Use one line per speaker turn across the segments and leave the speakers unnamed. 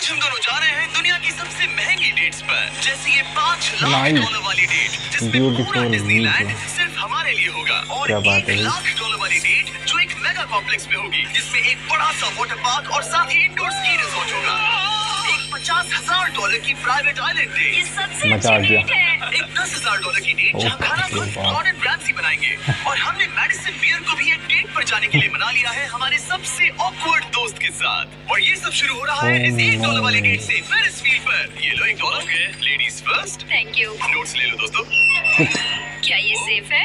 आज हम दोनों जा रहे हैं दुनिया की सबसे महंगी डेट्स पर, जैसे ये $5 लाख वाली डेट जिसमें पूरा डिज्नीलैंड सिर्फ हमारे लिए होगा, और $1 लाख वाली डेट जो एक मेगा कॉम्प्लेक्स में होगी, जिसमें एक बड़ा सा वाटर पार्क और साथ ही इंडोर स्की रिजॉर्ट होगा। एक $50,000 की प्राइवेट आइलैंड डेट,
मजा आ गया।
एक $10,000 की डेट जहाँ खाना खुद गॉर्डन रैम्सी बनाएंगे, और हमने मैडिसन बियर को भी एक डेट पर जाने के लिए मना लिया है हमारे सबसे ऑकवर्ड दोस्त के साथ। और ये सब शुरू हो रहा है इस $1 वाली डेट से फेरिस व्हील पर। ये लो $1 के, ladies first.
Thank you.
Notes ले लो दोस्तों।
क्या ये सेफ है?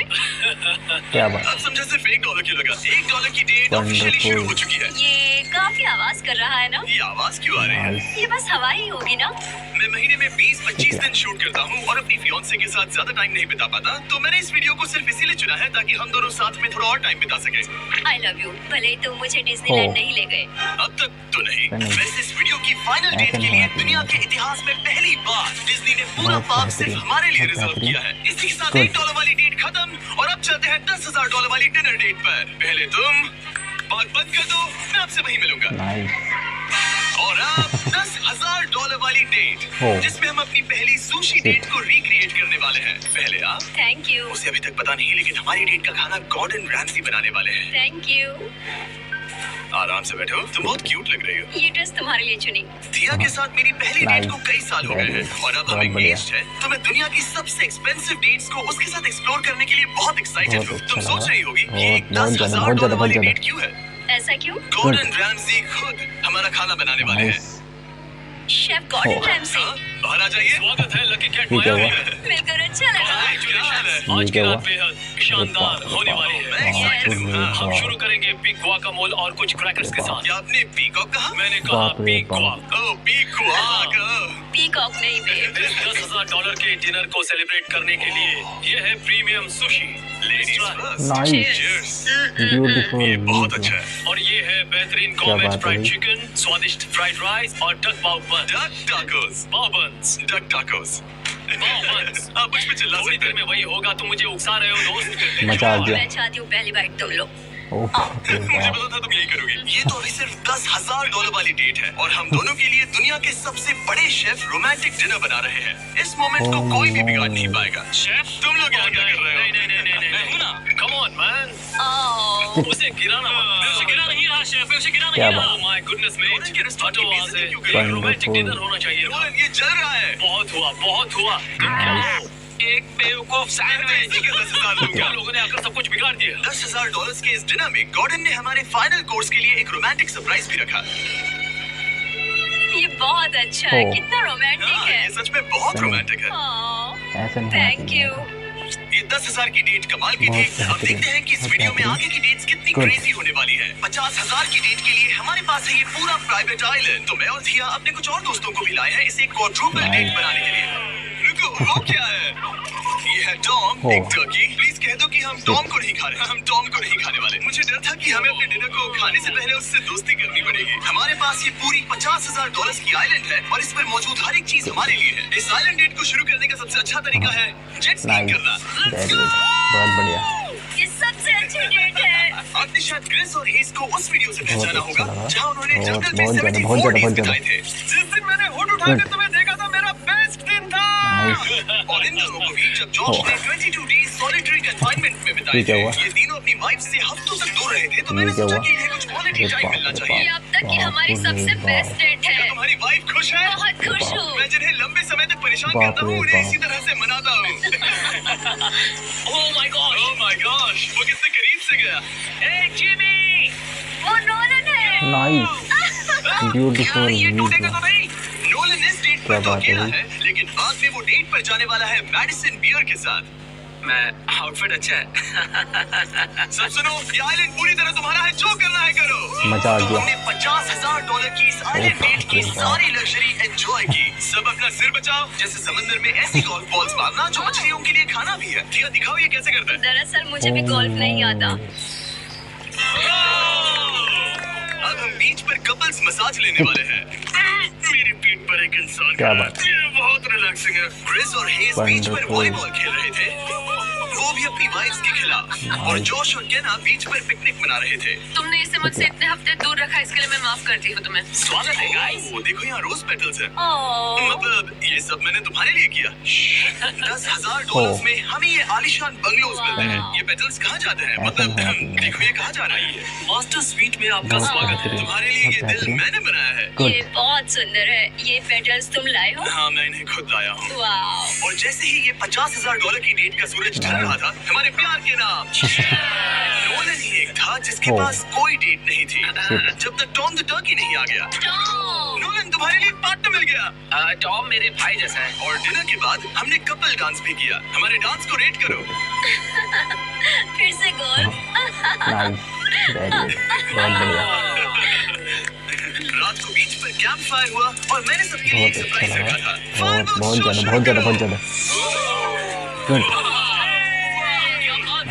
क्या बात।
अब समझा सिर्फ $1 की लगा। $1 की डेट ऑफिशियली शुरू हो चुकी है।
ये काफी आवाज कर रहा है ना?
ये आवाज क्यों आ रही है?
ये बस हवा ही होगी ना?
मैं महीने में 20-25 दिन शूट करता हूँ और अपनी फियांसे के साथ ज्यादा टाइम नहीं बिता पाता, तो मैंने इस वीडियो को सिर्फ इसीलिए चुना है ताकि हम दोनों साथ में थोड़ा और टाइम बिता सके।
I love you. भले ही तुम मुझे डिज्नीलैंड नहीं ले गए।
अब तक तो नहीं। वैसे इस वीडियो की फाइनल डेट के लिए दुनिया के इतिहास में पहली बार डिज्नी ने पूरा पार्क सिर्फ हमारे लिए रिजर्व किया है। इसी के साथ $1 वाली डेट खत्म, और अब चलते हैं $10,000 वाली डिनर डेट पर। पहले तुम पार्क बंद कर दो, मैं आपसे वहीं मिलूंगा। और अब $10,000 वाली डेट, जिसमें हम अपनी पहली सुशी डेट को रिक्रिएट करने वाले हैं। पहले आप।
Thank you.
उसे अभी तक पता नहीं, लेकिन हमारी डेट का खाना गॉर्डन रैम्सी बनाने वाले हैं।
Thank you.
आराम से बैठो, तुम बहुत क्यूट लग रही हो।
ये ड्रेस तुम्हारे लिए चुनी।
थिया के साथ मेरी पहली डेट को कई साल हो गए हैं, और अब हम एंगेज्ड हैं, तो मैं दुनिया की सबसे एक्सपेंसिव डेट्स को उसके साथ एक्सप्लोर करने के लिए बहुत एक्साइटेड हूँ। तुम सोच रही होगी ये $10,000 वाली डेट क्यों है?
ऐसा क्यों?
गॉर्डन रैम्सी खुद हमारा खाना बनाने वाले हैं।
Chef Gordon Ramsay.
बाहर आ जाइए। स्वागत है लकी कैट।
मिलकर अच्छा लगा।
आज की रात बेहद शानदार होने वाली है। हम शुरू करेंगे पिग गुआकामोल और कुछ क्रैकर्स के साथ।
क्या आपने पीकॉक कहा?
मैंने कहा पिग गुआक।
ओह पीकॉक।
पीकॉक नहीं बेब।
$10,000 के डिनर को सेलिब्रेट करने के लिए ये है premium sushi.
Ladies first.
Nice, beautiful.
ये बहुत अच्छा है।
और ये है बेहतरीन गॉर्मेट फ्राइड चिकन, स्वादिष्ट फ्राइड राइस और duck pav bun.
Duck tacos.
Pav buns.
Duck tacos.
Pav buns.
आप मुझ पे चिल्ला
थोड़ी
सकते
देर में
हैं।
वही होगा, तुम मुझे उकसा रहे हो दोस्त।
मजा आ गया।
मैं चाहती हूँ पहली बाइट तुम लो।
मुझे पता था तुम यही करोगी। ये तो अभी सिर्फ $10,000 वाली डेट है, और हम दोनों के लिए दुनिया के सबसे बड़े शेफ रोमांटिक डिनर बना रहे हैं। इस मोमेंट को कोई भी बिगाड़ नहीं पाएगा। शेफ तुम लोग यहाँ क्या कर रहे हो?
नहीं। Come on, man.
ओह,
उसे गिराना मत। उसे गिरा नहीं रहा शेफ, उसे गिरा
क्या
नहीं
बात?
रहा। My goodness mate.
रोलन के रेस्टोरेंट की
हटो वहाँ
बेइज्जती
से।
क्यों कर रहे हो?
रोमांटिक डिनर होना चाहिए।
रोलन ये जल रहा है।
बहुत हुआ, बहुत हुआ। तुम क्या हो? एक बेवकूफ सैंडविच।
इसी के 10,000 दूंगा।
क्या लोगों ने आकर सब कुछ बिगाड़ दिया।
$10,000 के इस डिनर में गॉर्डन ने हमारे फाइनल कोर्स के लिए एक रोमांटिक सरप्राइज भी रखा।
ये बहुत अच्छा है।
ओह।
कितना रोमांटिक
हाँ,
है।
ये सच में बहुत रोमांटिक है।
ऐसा नहीं
थैंक
होना
यू।
चाहिए।
ये 10,000 की डेट कमाल की थी।
बहुत
अब देखते हैं कि इस
बहुत
वीडियो में
बेहतरीन।
आगे की डेट्स कितनी
Good.
क्रेजी होने वाली है। 50,000 की डेट के लिए हमारे पास है ये पूरा प्राइवेट आइलैंड। तो मैं और थिया अपने कुछ और दोस्तों को भी लाए हैं इसे क्वाड्रुपल डेट बनाने के लिए। रुको, वो क्या है? ये है टॉम,
Oh.
एक टर्की। प्लीज कह दो कि हम टॉम को नहीं खा रहे। हम टॉम को नहीं खाने वाले। मुझे डर था कि हमें अपने डिनर को खाने से पहले उससे दोस्ती करनी पड़ेगी। हमारे पास ये पूरी $50,000 की आइलैंड है, और इस पर मौजूद हर एक चीज हमारे लिए है। इस आइलैंड डेट को शुरू करने का सबसे अच्छा तरीका है जेट स्कीइंग
नाइस,
करना। Let's
very
go!
गुड, बहुत बढ़िया।
ये सबसे अच्छी डेट है।
आपने शायद ग्रेस और हेज को उस वीडियो से
बहुत
पहचाना
अच्छा
होगा
लगा।
जहां उन्होंने
बहुत-
जंगल में
बहुत ज्यादा,
74
बहुत
डेज
ज्यादा।
बिताए थे। जिस दिन मैंने होठ उठाकर तुम्हें देखा था, मेरा बेस्ट दिन था।
नाइस।
और इन दोनों को भी जब जॉर्ज ने 22 डेज सॉलिटरी कन्फाइनमेंट में बिताए
ये क्या
थे।
हुआ?
ये तीनों अपनी वाइफ से हफ्तों तक दूर रहे थे, तो मैंने
ये क्या
सोचा
हुआ?
कि इन्हें कुछ क्वालिटी
ये
टाइम
बाप
मिलना
रे
चाहिए।
ये अब तक की हमारी सबसे बेस्ट डेट
क्या
है।
तुम्हारी वाइफ खुश है?
बहुत खुश हूँ।
मैं जिन्हें लंबे समय तक परेशान
बाप
करता हूँ,
रे
उन्हें
बाप।
इसी तरह से मनाता हूँ।
Oh my gosh.
Oh my gosh, वो कितने करीब से गया।
Hey Jimmy.
वो नोलन है।
नाइस, ब्यूटीफुल
यार, ये टूटेगा
वीडियो।
तो नहीं। नोलन इस डेट
क्या
पर तो
बात है
अकेला
भाई?
है, लेकिन बाद में वो डेट पर जाने वाला है मैडिसन बियर के साथ।
मैं आउटफिट अच्छा है।
सब सुनो, ये आइलैंड पूरी तरह तुम्हारा है, जो करना है करो।
मजा आ
तो
गया।
हमने $50,000 की इस आइलैंड
ओह,
डेट की
बाप रे
सारी लग्जरी एंजॉय की। सब अपना सिर बचाओ, जैसे समंदर में ऐसी गोल्फ बॉल्स मारना जो मछलियों के लिए खाना भी है। थिया दिखाओ ये कैसे करता है।
दरअसल मुझे भी गोल्फ नहीं आता।
अब हम बीच पर कपल्स मसाज लेने वाले हैं। मेरी पीठ पर एक इंसान
क्या
खड़ा है।
बात।
ये बहुत रिलैक्सिंग है। क्रिस और हेज बीच पर
Wonderful.
वॉलीबॉल खेल रहे थे। वो भी अपनी वाइब्स के खिलाफ और जोश और केना बीच पर पिकनिक मना रहे थे।
तुमने इसे मुझसे इतने हफ्ते दूर रखा, इसके लिए मैं माफ करती हूँ तुम्हें।
स्वागत है गाइस।
देखो यहाँ रोज पेटल्स है।
ओह,
मतलब ये सब मैंने तुम्हारे लिए किया। $10,000 में हमें ये आलीशान बंगलोज मिलते हैं। ये पेटल्स कहाँ जाते हैं? मतलब देखो ये कहाँ जा रहा है।
मास्टर स्वीट में आपका स्वागत है।
तुम्हारे लिए ये दिल मैंने बनाया है।
ये बहुत सुंदर है। ये पेटल्स तुम लाए हो?
हाँ मैं इन्हें खुद लाया हूँ।
वाह।
और जैसे ही ये $50,000 की डेट का सूरज ढल रहा था, हमारे प्यार के नाम नोलन ही एक था जिसके पास कोई डेट नहीं थी जब तक टॉम द टर्की नहीं आ गया।
टॉम,
नोलन तुम्हारे लिए पार्टनर मिल गया।
टॉम मेरे भाई जैसा है।
और डिनर के बाद हमने कपल डांस भी किया। हमारे डांस को रेट करो।
फिर से गोल्फ।
नाइस, वेरी गुड, बहुत बढ़िया,
रात को बीच पर कैंप फायर हुआ और मैंने सबके लिए एक
बहुत
सरप्राइज
अच्छा
रखा
लगा,
था।
बहुत ज़्यादा, गुड,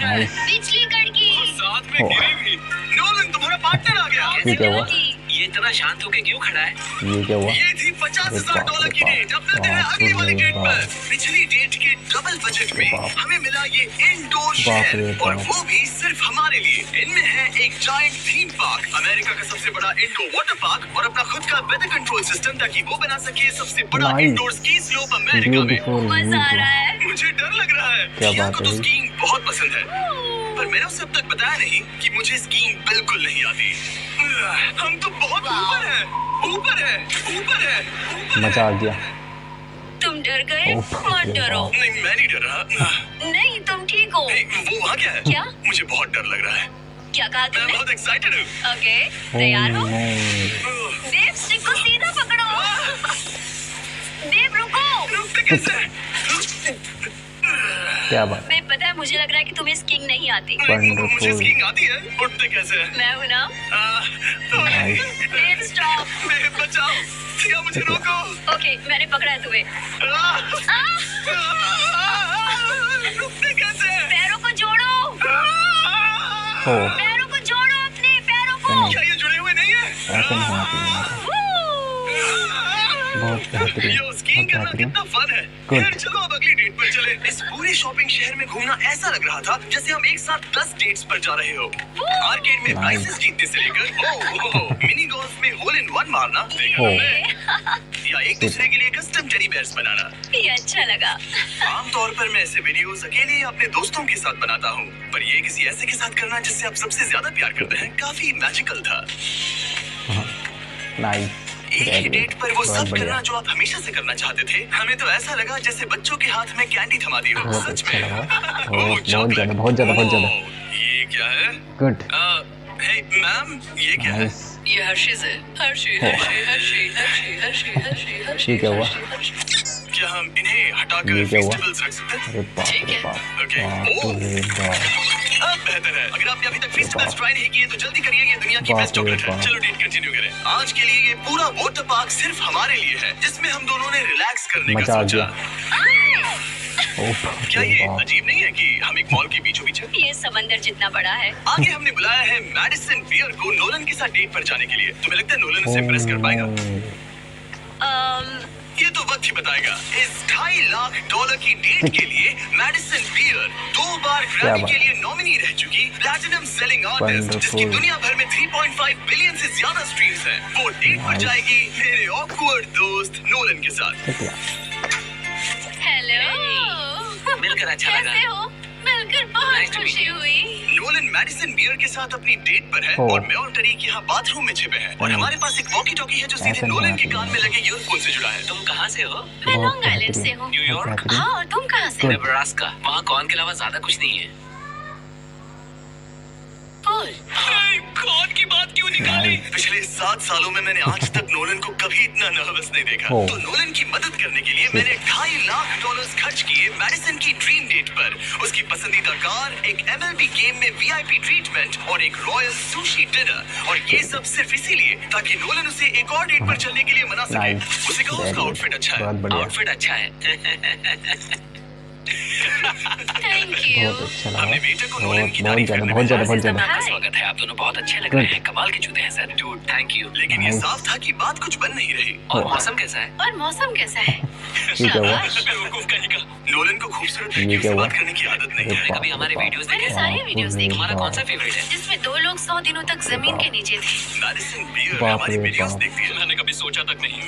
नाइस,
बिजली कड़की।
साथ में गिरी भी। नोलन तुम्हारा पार्टनर आ गया।
ये क्या हुआ?
ये इतना शांत होके क्यों खड़ा है?
ये क्या हुआ?
ये थी $50,000 की डेट। अब मिलते हैं अगली वाली डेट पर। पिछली डेट के डबल बजट में हमें मिला ये इंडोर शहर और वो भी सिर्फ हमारे लिए। इनमें है एक जायंट थीम पार्क, अमेरिका का सबसे बड़ा इंडोर वाटर पार्क और अपना खुद का वेदर कंट्रोल सिस्टम ताकि वो बना सके सबसे बड़ा
Nice.
Indoor ski slope America में।
ब्यूटीफुल,
मजा आ रहा है।
मुझे डर लग रहा है।
क्या
जिया
बात
को
है
तो
भाई?
स्कीइंग बहुत पसंद है पर मैंने उसे अब तक बताया नहीं कि मुझे स्कीइंग बिल्कुल नहीं आती। हम तो बहुत ऊपर हैं, ऊपर है, ऊपर है, ऊपर है।
मजा आ गया।
तुम डर गए?
ओह,
मत डरो।
नहीं मैं नहीं डर रहा।
नहीं, तुम ठीक हो।
नहीं, वो वहाँ क्या है?
क्या?
मुझे बहुत डर लग रहा है।
क्या कहा
मैं
तुमने?
बहुत एक्साइटेड हूँ।
ओके, तैयार हो?
नहीं,
देव, स्टिक को सीधा पकड़ो। देव, रुको।
रुकते कैसे?
क्या बात,
मैं पता है, मुझे लग रहा है कि तुम्हें स्कीइंग नहीं आती।
Wonderful.
मुझे स्कीइंग आती है। उठते कैसे हैं?
मैं हूँ ना।
नाइस,
देव, स्टॉप।
मेरे बचाओ। सिया मुझे रोको।
ओके, मैंने पकड़ा है तुम्हें।
रुकते कैसे हैं?
पैरों को जोड़ो।
हो,
पैरों को जोड़ो, अपने पैरों को।
क्या ये जुड़े हुए नहीं है?
ऐसा नहीं होना चाहिए, बहुत बेहतरीन,
यो, स्कीइंग
बहुत
करना
बेहतरीन,
कितना फन है।
Good.
खैर चलो अब अगली डेट पर चले। इस पूरे शॉपिंग शहर में घूमना ऐसा लग रहा था जैसे हम एक साथ 10 डेट्स पर जा रहे हो। आर्केड में प्राइसेस जीतने से लेकर मिनी गोल्फ में होल इन वन मारना
हो,
या एक दूसरे के लिए कस्टम टेडी बेयर्स बनाना।
ये अच्छा लगा।
आमतौर पर मैं ऐसे वीडियोस अकेले या अपने दोस्तों के साथ बनाता हूँ पर ये किसी ऐसे के साथ करना जिससे आप सबसे ज्यादा प्यार करते हैं काफी मैजिकल था।
नाइस,
एक ही
वेरी
डेट पर वो
गुड,
सब
बहुत बढ़िया,
करना जो आप हमेशा से करना चाहते थे। हमें तो ऐसा लगा जैसे बच्चों के हाथ में कैंडी थमा दी हो।
बहुत
सच
अच्छा
में।
लगा,
ओह,
बहुत
chocolate।
ज़्यादा, बहुत ज़्यादा, बहुत ज़्यादा,
ओह, ये क्या है?
गुड,
हे मैम ये क्या है?
नाइस,
ये हर्षीज है। हर्षी,
हो।
हर्षी, हर्षी, हर्षी, हर्षी, हर्षी, हर्षी।
ये क्या हुआ?
क्या हम इन्हें हटाकर
ये क्या हुआ?
फेस्टिवल्स रख सकते हैं?
अरे बाप रे बाप,
ओके।
बाप रे बाप,
अब बेहतर है। अगर आपने अभी तक फेस्टिवल्स ट्राई नहीं किए तो जल्दी करिए, ये दुनिया की
बाप
बेस्ट
रे
चॉकलेट है।
बाप।
चलो डेट कंटिन्यू करें। आज के लिए ये पूरा वाटर पार्क सिर्फ हमारे लिए है जिसमें हम दोनों ने रिलैक्स करने का
मजा आ
सोचा।
गया। ओह बाप
क्या
रे
ये
बाप,
अजीब नहीं है कि हम एक मॉल के बीचों बीच हैं?
ये समंदर जितना बड़ा है।
आगे हमने बुलाया है मैडिसन बियर को नोलन के साथ डेट पर जाने के लिए। तुम्हें लगता है नोलन उसे इम्प्रेस कर पाएगा? ये तो वक्त ही बताएगा। इस $2.5 लाख की डेट के लिए मैडिसन बियर 2 बार ग्रैमी
बात।
के लिए नॉमिनी रह चुकी प्लैटिनम सेलिंग आर्टिस्ट जिसकी
Wonderful.
दुनिया भर में 3.5 बिलियन से ज्यादा स्ट्रीम्स हैं। वो डेट पर
Nice.
जाएगी मेरे ऑकवर्ड दोस्त नोलन के साथ।
निकला,
हेलो,
मिलकर अच्छा लगा।
कैसे हो? मिलकर बहुत
Nice to meet
खुशी
you.
हुई।
नोलन मैडिसन बियर के साथ अपनी डेट पर है
Oh.
और मैं और टरीक यहाँ बाथरूम में छिपे हैं और हमारे पास एक वॉकी टॉकी है जो सीधे
ऐसा नहीं
नोलन के
होना
कान में लगे ईयरफोन से जुड़ा है।
तुम कहाँ से हो?
मैं
बहुत
लॉन्ग आइलैंड से
बेहतरीन,
हूँ।
न्यूयॉर्क?
बहुत बेहतरीन,
हाँ, और तुम कहाँ से?
Good.
नेब्रास्का। वहाँ कॉर्न के अलावा ज्यादा कुछ नहीं है। कॉर्न की बात क्यों निकाली?
Nice.
पिछले 7 सालों में मैंने आज तक नोलन को कभी इतना नर्वस नहीं देखा।
Oh.
तो नोलन की मदद करने के लिए मैंने $2.5 लाख खर्च किए मैडिसन की ड्रीम डेट पर। उसकी पसंदीदा कार, एक MLB गेम में VIP ट्रीटमेंट और एक रॉयल सुशी डिनर। और ये सब सिर्फ इसीलिए ताकि नोलन उसे एक और डेट पर चलने के लिए मना सके।
नाइस,
उसे कहो
वेरी
उसका
गुड,
आउटफिट अच्छा है।
बहुत बढ़िया,
आउटफिट अच्छा है।
Thank you.
बहुत अच्छा लगा,
हमने बेटे को नोलन
बहुत
की
बहुत
तारीफ
ज़्यादा
करने
बहुत
में
ज़्यादा बहुत
ज़्यादा।
ज़्यादा।
आपका स्वागत है, आप दोनों बहुत अच्छे लग रहे हैं, कमाल के जूते हैं सर।
डूड थैंक यू, लेकिन ये
Nice.
साफ था कि बात कुछ बन नहीं रही।
और मौसम कैसा है?
और मौसम कैसा है?
ये क्या हुआ?
शाबाश।
बेवकूफ कहीं का।
नोलन को खूबसूरत
ये
लड़कियों
क्या
से
हुआ?
बात करने की आदत नहीं
अरे
है।
मैंने कभी हमारे
बाप रे
वीडियोस
मैंने
देखे
सारे
हैं।
वीडियोस देखे
तुम्हारा कौन सा
बाप।
फेवरेट है?
जिसमें 2 लोग 100 दिनों तक जमीन के नीचे थे।
मैडिसन बियर
बाप
हमारी
रे
वीडियोस
बाप।
देखती है।
मैंने कभी सोचा तक नहीं।